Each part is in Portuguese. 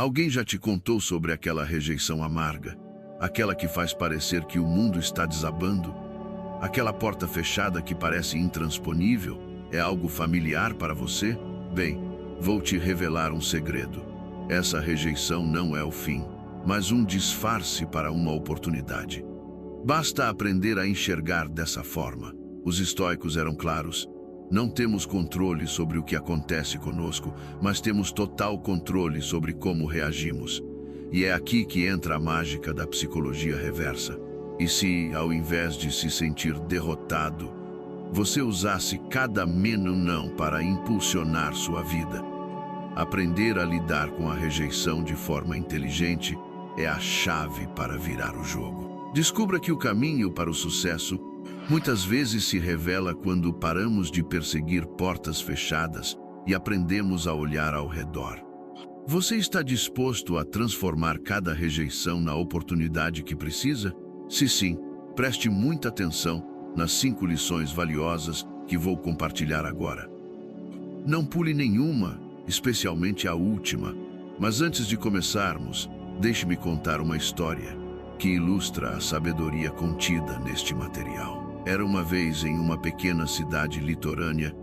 Alguém já te contou sobre aquela rejeição amarga? Aquela que faz parecer que o mundo está desabando? Aquela porta fechada que parece intransponível? É algo familiar para você? Bem, vou te revelar um segredo. Essa rejeição não é o fim, mas um disfarce para uma oportunidade. Basta aprender a enxergar dessa forma. Os estoicos eram claros. Não temos controle sobre o que acontece conosco, mas temos total controle sobre como reagimos. E é aqui que entra a mágica da psicologia reversa. E se, ao invés de se sentir derrotado, você usasse cada não para impulsionar sua vida? Aprender a lidar com a rejeição de forma inteligente é a chave para virar o jogo. Descubra que o caminho para o sucesso muitas vezes se revela quando paramos de perseguir portas fechadas e aprendemos a olhar ao redor. Você está disposto a transformar cada rejeição na oportunidade que precisa? Se sim, preste muita atenção nas 5 lições valiosas que vou compartilhar agora. Não pule nenhuma, especialmente a última, mas antes de começarmos, deixe-me contar uma história que ilustra a sabedoria contida neste material. Era uma vez em uma pequena cidade litorânea,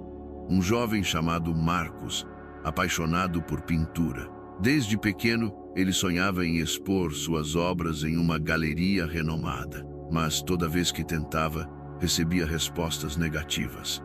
um jovem chamado Marcos, apaixonado por pintura. Desde pequeno, ele sonhava em expor suas obras em uma galeria renomada, mas toda vez que tentava, recebia respostas negativas.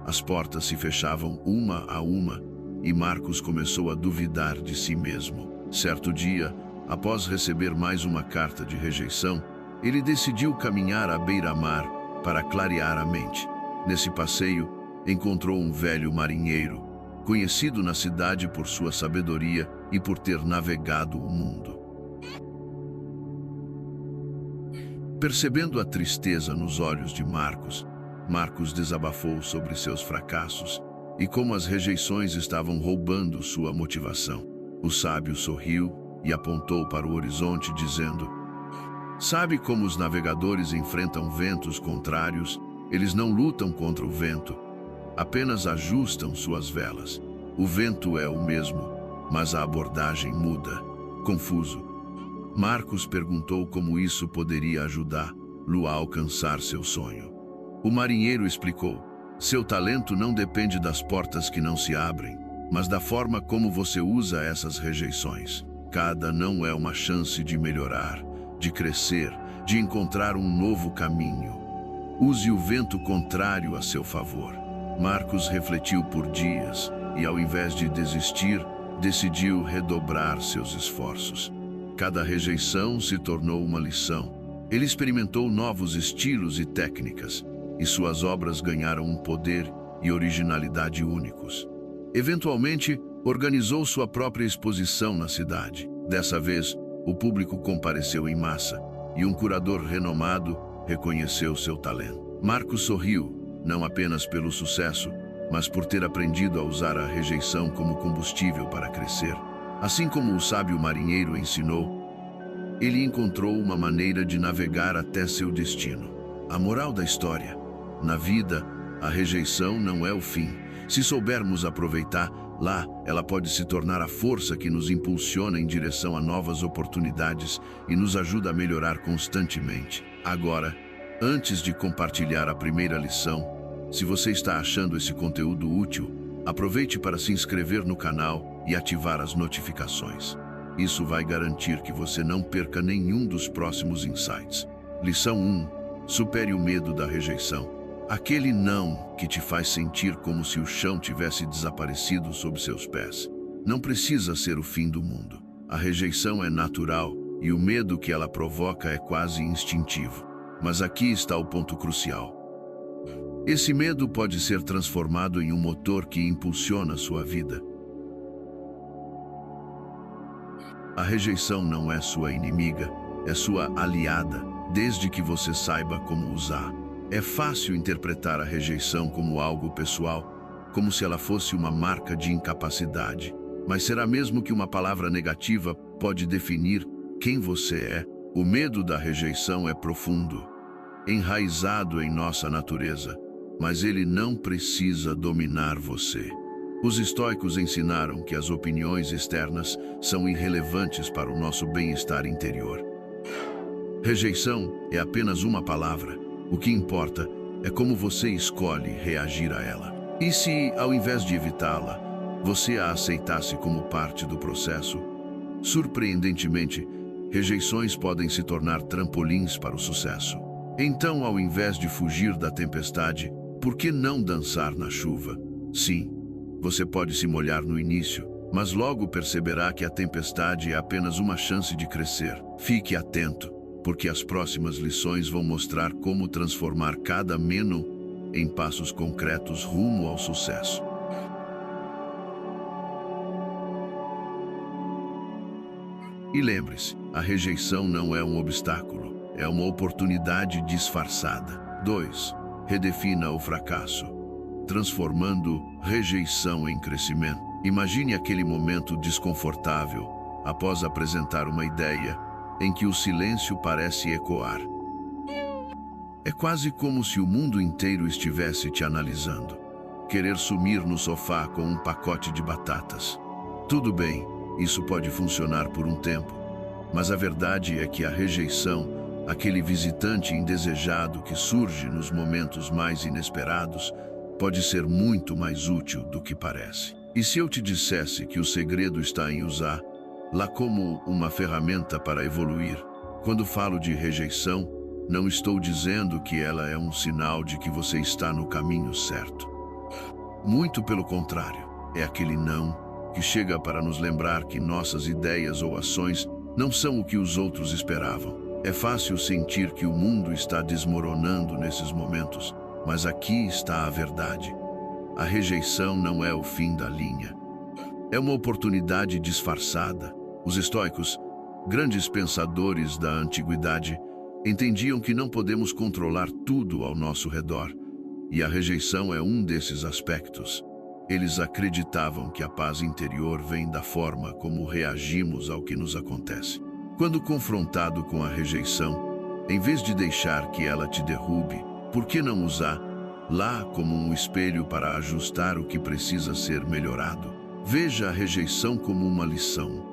As portas se fechavam uma a uma e Marcos começou a duvidar de si mesmo. Certo dia, após receber mais uma carta de rejeição, ele decidiu caminhar à beira-mar para clarear a mente. Nesse passeio, encontrou um velho marinheiro, conhecido na cidade por sua sabedoria e por ter navegado o mundo. Percebendo a tristeza nos olhos de Marcos, Marcos desabafou sobre seus fracassos e como as rejeições estavam roubando sua motivação. O sábio sorriu e apontou para o horizonte, dizendo: "Sabe como os navegadores enfrentam ventos contrários? Eles não lutam contra o vento, apenas ajustam suas velas. O vento é o mesmo, mas a abordagem muda." Confuso, Marcos perguntou como isso poderia ajudá-lo a alcançar seu sonho. O marinheiro explicou: "Seu talento não depende das portas que não se abrem, mas da forma como você usa essas rejeições. Cada não é uma chance de melhorar, de crescer, de encontrar um novo caminho. Use o vento contrário a seu favor." Marcos refletiu por dias e, ao invés de desistir, decidiu redobrar seus esforços. Cada rejeição se tornou uma lição. Ele experimentou novos estilos e técnicas, e suas obras ganharam um poder e originalidade únicos. Eventualmente, organizou sua própria exposição na cidade. Dessa vez, o público compareceu em massa, e um curador renomado reconheceu seu talento. Marcos sorriu, não apenas pelo sucesso, mas por ter aprendido a usar a rejeição como combustível para crescer. Assim como o sábio marinheiro ensinou, ele encontrou uma maneira de navegar até seu destino. A moral da história: na vida, a rejeição não é o fim. Se soubermos aproveitar, lá ela pode se tornar a força que nos impulsiona em direção a novas oportunidades e nos ajuda a melhorar constantemente. Agora, antes de compartilhar a primeira lição, se você está achando esse conteúdo útil, aproveite para se inscrever no canal e ativar as notificações. Isso vai garantir que você não perca nenhum dos próximos insights. Lição 1. Supere o medo da rejeição. Aquele não que te faz sentir como se o chão tivesse desaparecido sob seus pés. Não precisa ser o fim do mundo. A rejeição é natural e o medo que ela provoca é quase instintivo. Mas aqui está o ponto crucial. Esse medo pode ser transformado em um motor que impulsiona sua vida. A rejeição não é sua inimiga, é sua aliada, desde que você saiba como usar. É fácil interpretar a rejeição como algo pessoal, como se ela fosse uma marca de incapacidade. Mas será mesmo que uma palavra negativa pode definir quem você é? O medo da rejeição é profundo, enraizado em nossa natureza, mas ele não precisa dominar você. Os estoicos ensinaram que as opiniões externas são irrelevantes para o nosso bem-estar interior. Rejeição é apenas uma palavra. O que importa é como você escolhe reagir a ela. E se, ao invés de evitá-la, você a aceitasse como parte do processo? Surpreendentemente, rejeições podem se tornar trampolins para o sucesso. Então, ao invés de fugir da tempestade, por que não dançar na chuva? Sim, você pode se molhar no início, mas logo perceberá que a tempestade é apenas uma chance de crescer. Fique atento, porque as próximas lições vão mostrar como transformar cada menos em passos concretos rumo ao sucesso. E lembre-se, a rejeição não é um obstáculo, é uma oportunidade disfarçada. 2. Redefina o fracasso, transformando rejeição em crescimento. Imagine aquele momento desconfortável após apresentar uma ideia em que o silêncio parece ecoar. É quase como se o mundo inteiro estivesse te analisando. Querer sumir no sofá com um pacote de batatas. Tudo bem, isso pode funcionar por um tempo, mas a verdade é que a rejeição, aquele visitante indesejado que surge nos momentos mais inesperados, pode ser muito mais útil do que parece. E se eu te dissesse que o segredo está em usá-la como uma ferramenta para evoluir? Quando falo de rejeição, não estou dizendo que ela é um sinal de que você está no caminho certo. Muito pelo contrário, é aquele não que chega para nos lembrar que nossas ideias ou ações não são o que os outros esperavam. É fácil sentir que o mundo está desmoronando nesses momentos, mas aqui está a verdade. A rejeição não é o fim da linha. É uma oportunidade disfarçada. Os estoicos, grandes pensadores da antiguidade, entendiam que não podemos controlar tudo ao nosso redor, e a rejeição é um desses aspectos. Eles acreditavam que a paz interior vem da forma como reagimos ao que nos acontece. Quando confrontado com a rejeição, em vez de deixar que ela te derrube, por que não usá-la como um espelho para ajustar o que precisa ser melhorado? Veja a rejeição como uma lição.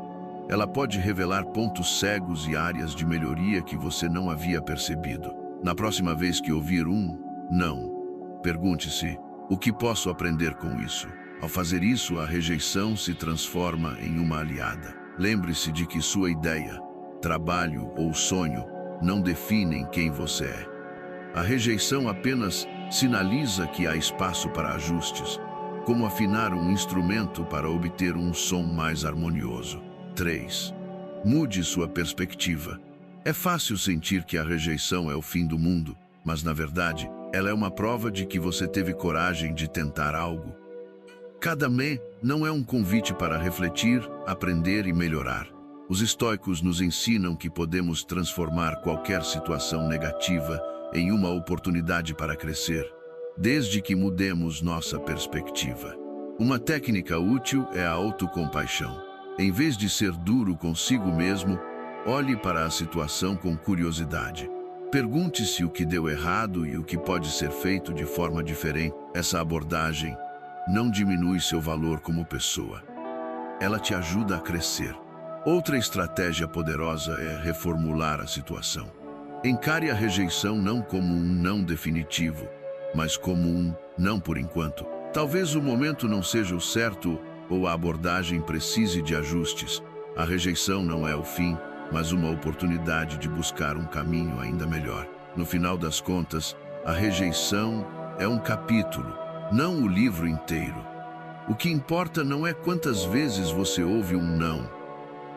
Ela pode revelar pontos cegos e áreas de melhoria que você não havia percebido. Na próxima vez que ouvir um não, pergunte-se: o que posso aprender com isso? Ao fazer isso, a rejeição se transforma em uma aliada. Lembre-se de que sua ideia, trabalho ou sonho não definem quem você é. A rejeição apenas sinaliza que há espaço para ajustes, como afinar um instrumento para obter um som mais harmonioso. 3. Mude sua perspectiva. É fácil sentir que a rejeição é o fim do mundo, mas na verdade, ela é uma prova de que você teve coragem de tentar algo. Cada não é um convite para refletir, aprender e melhorar. Os estoicos nos ensinam que podemos transformar qualquer situação negativa em uma oportunidade para crescer, desde que mudemos nossa perspectiva. Uma técnica útil é a autocompaixão. Em vez de ser duro consigo mesmo, olhe para a situação com curiosidade. Pergunte-se o que deu errado e o que pode ser feito de forma diferente. Essa abordagem não diminui seu valor como pessoa. Ela te ajuda a crescer. Outra estratégia poderosa é reformular a situação. Encare a rejeição não como um não definitivo, mas como um não por enquanto. Talvez o momento não seja o certo ou a abordagem precise de ajustes. A rejeição não é o fim, mas uma oportunidade de buscar um caminho ainda melhor. No final das contas, a rejeição é um capítulo, não o livro inteiro. O que importa não é quantas vezes você ouve um não,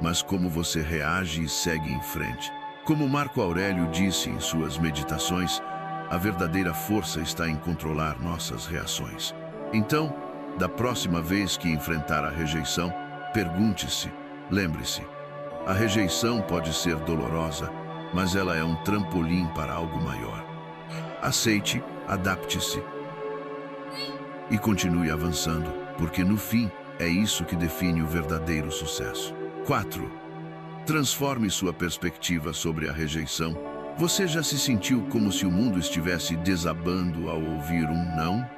mas como você reage e segue em frente. Como Marco Aurélio disse em suas meditações, a verdadeira força está em controlar nossas reações. Então, da próxima vez que enfrentar a rejeição, pergunte-se, lembre-se, a rejeição pode ser dolorosa, mas ela é um trampolim para algo maior. Aceite, adapte-se e continue avançando, porque no fim é isso que define o verdadeiro sucesso. 4. Transforme sua perspectiva sobre a rejeição. Você já se sentiu como se o mundo estivesse desabando ao ouvir um não?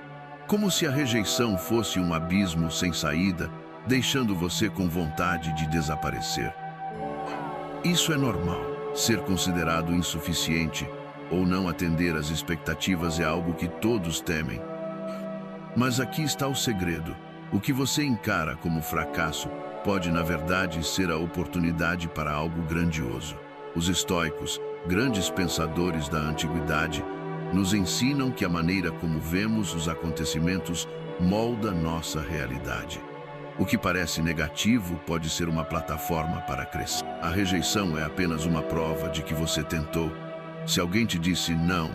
como se a rejeição fosse um abismo sem saída, deixando você com vontade de desaparecer. Isso é normal. Ser considerado insuficiente ou não atender às expectativas é algo que todos temem. Mas aqui está o segredo. O que você encara como fracasso pode, na verdade, ser a oportunidade para algo grandioso. Os estoicos, grandes pensadores da antiguidade, nos ensinam que a maneira como vemos os acontecimentos molda nossa realidade. O que parece negativo pode ser uma plataforma para crescer. A rejeição é apenas uma prova de que você tentou. Se alguém te disse não,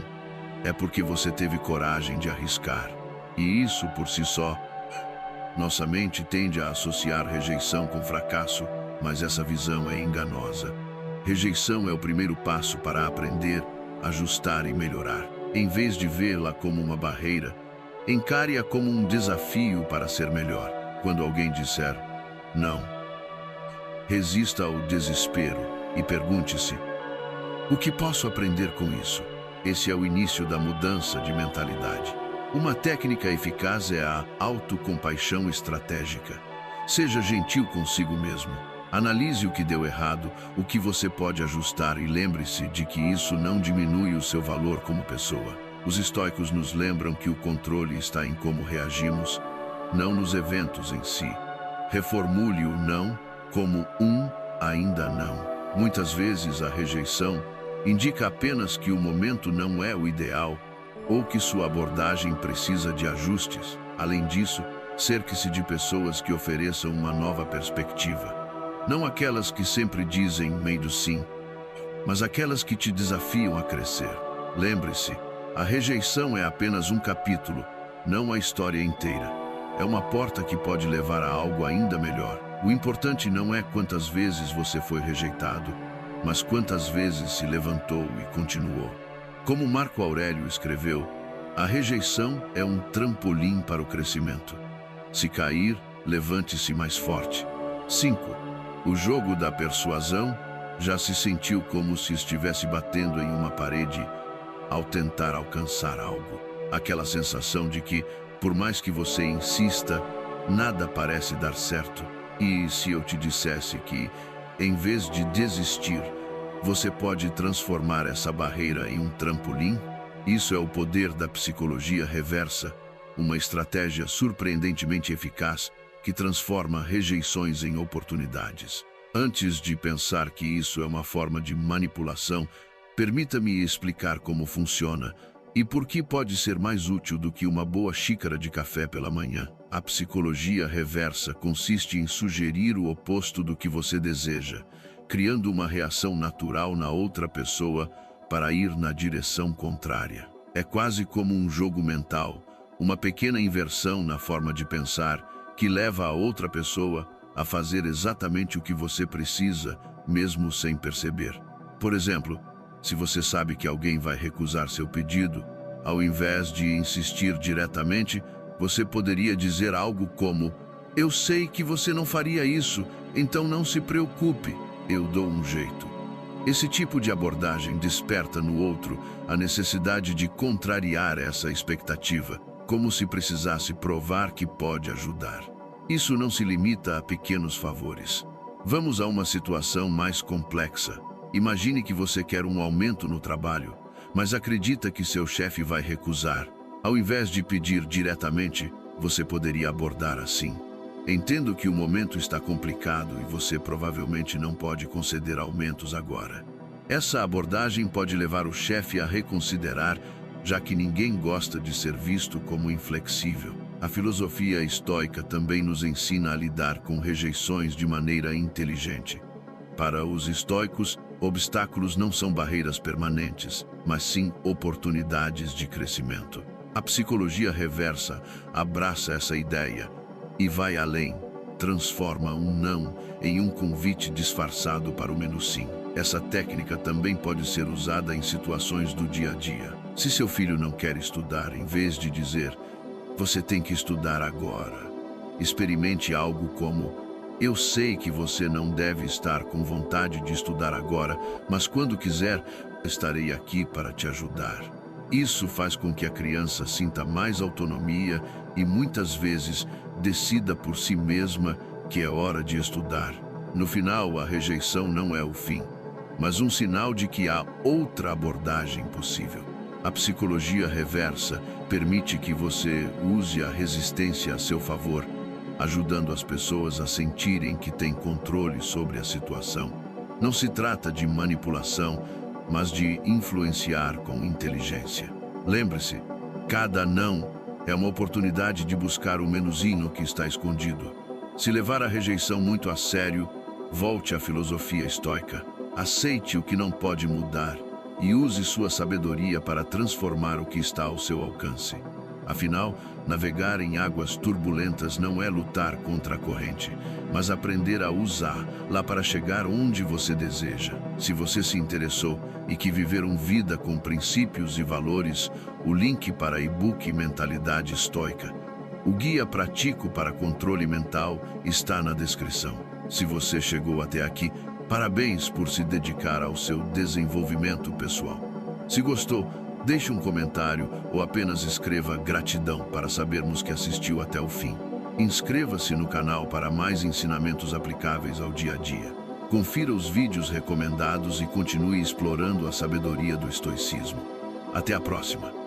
é porque você teve coragem de arriscar. E isso, por si só, nossa mente tende a associar rejeição com fracasso, mas essa visão é enganosa. Rejeição é o primeiro passo para aprender, ajustar e melhorar. Em vez de vê-la como uma barreira, encare-a como um desafio para ser melhor. Quando alguém disser não, resista ao desespero e pergunte-se: o que posso aprender com isso? Esse é o início da mudança de mentalidade. Uma técnica eficaz é a autocompaixão estratégica. Seja gentil consigo mesmo. Analise o que deu errado, o que você pode ajustar e lembre-se de que isso não diminui o seu valor como pessoa. Os estoicos nos lembram que o controle está em como reagimos, não nos eventos em si. Reformule o não como um ainda não. Muitas vezes a rejeição indica apenas que o momento não é o ideal ou que sua abordagem precisa de ajustes. Além disso, cerque-se de pessoas que ofereçam uma nova perspectiva. Não aquelas que sempre dizem meio sim, mas aquelas que te desafiam a crescer. Lembre-se, a rejeição é apenas um capítulo, não a história inteira. É uma porta que pode levar a algo ainda melhor. O importante não é quantas vezes você foi rejeitado, mas quantas vezes se levantou e continuou. Como Marco Aurélio escreveu, a rejeição é um trampolim para o crescimento. Se cair, levante-se mais forte. 5. O jogo da persuasão. Já se sentiu como se estivesse batendo em uma parede ao tentar alcançar algo. Aquela sensação de que, por mais que você insista, nada parece dar certo. E se eu te dissesse que, em vez de desistir, você pode transformar essa barreira em um trampolim? Isso é o poder da psicologia reversa, uma estratégia surpreendentemente eficaz que transforma rejeições em oportunidades. Antes de pensar que isso é uma forma de manipulação, permita-me explicar como funciona e por que pode ser mais útil do que uma boa xícara de café pela manhã. A psicologia reversa consiste em sugerir o oposto do que você deseja, criando uma reação natural na outra pessoa para ir na direção contrária. É quase como um jogo mental, uma pequena inversão na forma de pensar que leva a outra pessoa a fazer exatamente o que você precisa, mesmo sem perceber. Por exemplo, se você sabe que alguém vai recusar seu pedido, ao invés de insistir diretamente, você poderia dizer algo como: eu sei que você não faria isso, então não se preocupe, eu dou um jeito. Esse tipo de abordagem desperta no outro a necessidade de contrariar essa expectativa, como se precisasse provar que pode ajudar. Isso não se limita a pequenos favores. Vamos a uma situação mais complexa. Imagine que você quer um aumento no trabalho, mas acredita que seu chefe vai recusar. Ao invés de pedir diretamente, você poderia abordar assim: entendo que o momento está complicado e você provavelmente não pode conceder aumentos agora. Essa abordagem pode levar o chefe a reconsiderar, já que ninguém gosta de ser visto como inflexível. A filosofia estoica também nos ensina a lidar com rejeições de maneira inteligente. Para os estoicos, obstáculos não são barreiras permanentes, mas sim oportunidades de crescimento. A psicologia reversa abraça essa ideia e vai além, transforma um não em um convite disfarçado para o menu sim. Essa técnica também pode ser usada em situações do dia a dia. Se seu filho não quer estudar, em vez de dizer: você tem que estudar agora, experimente algo como: eu sei que você não deve estar com vontade de estudar agora, mas quando quiser, estarei aqui para te ajudar. Isso faz com que a criança sinta mais autonomia e muitas vezes decida por si mesma que é hora de estudar. No final, a rejeição não é o fim, mas um sinal de que há outra abordagem possível. A psicologia reversa permite que você use a resistência a seu favor, ajudando as pessoas a sentirem que têm controle sobre a situação. Não se trata de manipulação, mas de influenciar com inteligência. Lembre-se, cada não é uma oportunidade de buscar o menuzinho que está escondido. Se levar a rejeição muito a sério, volte à filosofia estoica. Aceite o que não pode mudar e use sua sabedoria para transformar o que está ao seu alcance. Afinal, navegar em águas turbulentas não é lutar contra a corrente, mas aprender a usá-la para chegar onde você deseja. Se você se interessou e que viver uma vida com princípios e valores, o link para e-book Mentalidade Estoica, o guia prático para controle mental, está na descrição. Se você chegou até aqui, parabéns por se dedicar ao seu desenvolvimento pessoal. Se gostou, deixe um comentário ou apenas escreva gratidão para sabermos que assistiu até o fim. Inscreva-se no canal para mais ensinamentos aplicáveis ao dia a dia. Confira os vídeos recomendados e continue explorando a sabedoria do estoicismo. Até a próxima!